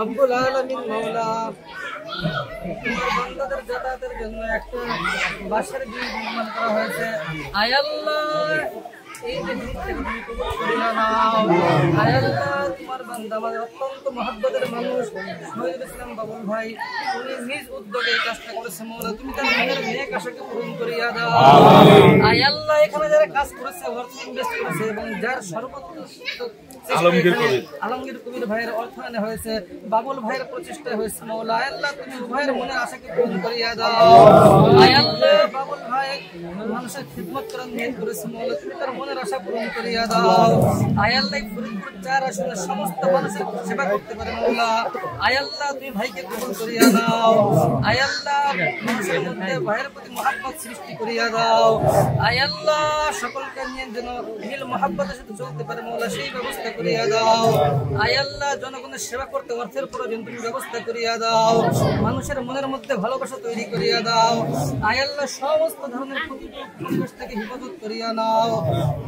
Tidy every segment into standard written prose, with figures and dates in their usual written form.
রব্বুল আলামিন মাওলা তোমার বান্দাদের যাতায়াতের জন্য একটা বাসার গৃহ নির্মাণ করা হয়েছে। আয় আল্লাহ এই যে জিনিসটাকে তুমি কবুল করে নাও। আয় আল্লাহ তোমার বান্দা আমাদের অত্যন্ত মহব্বতের মানুষ শহীদুল ইসলাম বাবুল ভাই, উনি নিজ উদ্যোগে এই কাজটা করেছে। মাওলা তুমি তার মনের নেক আশাকে পূরণ করিয়া দাও। আয় আল্লাহ এখানে যারা কাজ করেছে, অর্থ ইনভেস্ট করেছে এবং যার সর্বোচ্চ আলমগীর কবির ভাইয়ের অর্থায়নে হয়েছে, বাবুল ভাইয়ের প্রচেষ্টা হয়েছে। মাওলা আয় আল্লাহ তুমি উভয়ের মনের আশাকে পূরণ করিয়া দাও। আয় আল্লাহ বাবুল ভাই মানুষের খিদমত করার নিয়ত করেছে। মাওলা তুমি তার মনের আশা পূরণ করিয়া দাও। আয় আল্লাহ ফরিদপুর 4 আসনের সমস্ত মানুষের সেবা করতে পারে। মাওলা আয় আল্লাহ তুমি ভাইকে কবুল করিয়া দাও। আয় আল্লাহ মানুষের মধ্যে ভাইয়ের প্রতি মহব্বত সৃষ্টি করিয়া দাও। আয় আল্লাহ সকলকে নিয়ে যেন মিল মহব্বতের সাথে চলতে পারে। মাওলা সেই ব্যবস্থা করিয়া দাও। আয় আল্লাহ জনগণের সেবা করতে অর্থের প্রয়োজন, তুমি ব্যবস্থা করিয়া দাও। মানুষের মনের মধ্যে ভালোবাসা তৈরি করিয়া দাও। আয় আল্লাহ সমস্ত ধরনের পরিবেশ থেকে হিফাজত করিয়া নাও।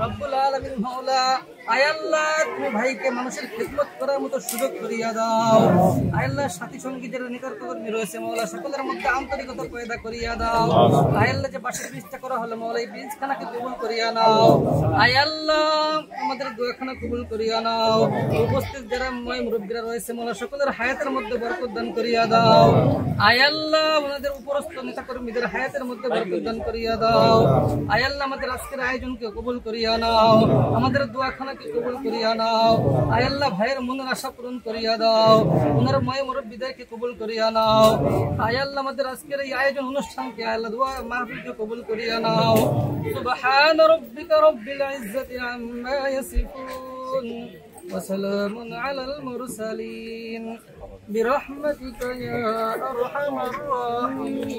রব্বুল আলামিন মাওলা আয় আল্লাহ তুমি ভাইকে মানুষের খিদমত করার মতো সুযোগ করিয়া দাও। আয় আল্লাহ সাথী সঙ্গী যারা নিকটকর্মী রয়েছে মাওলা সকলের মধ্যে আন্তরিকতা পয়দা করিয়া দাও। আয় আল্লাহ যে বাসার ব্রিজটা করা হলো মাওলা এই ব্রিজখানাকে কবুল করিয়া নাও। আয় আল্লাহ আমাদের দোয়াখানা কবুল করিয়া নাও। উপস্থিত যারা মুরব্বীরা রয়েছে মাওলা সকলের হায়াতের মধ্যে বরকত দান করিয়া দাও। আয় আল্লাহ আমাদের উপরস্থ নেতাকর্মীদের হায়াতের মধ্যে বরকত দান করিয়া দাও। আয় আল্লাহ আমাদের আজকের আয়োজনকে কবুল করিয়া নাও। আমাদের দোয়াখানাকে কবুল করিয়া নাও। আয় আল্লাহ ভাইয়ের মনের আশা পূরণ করিয়া দাও। ওনার মুরব্বীদেরকে কবুল করিয়া নাও। আয় আল্লাহ আমাদের আজকের এই আয়োজন অনুষ্ঠানকে আয় আল্লাহ দোয়া মাহফিলকে কবুল করিয়া নাও। সুবহান রাব্বিকা রাব্বিল ইজ্জাতি আম্মা ইয়াসিফুন ওয়া সালামুন আলাল মুরসালিন বিরহমাতিকা ইয়া আরহামার রাহিমিন।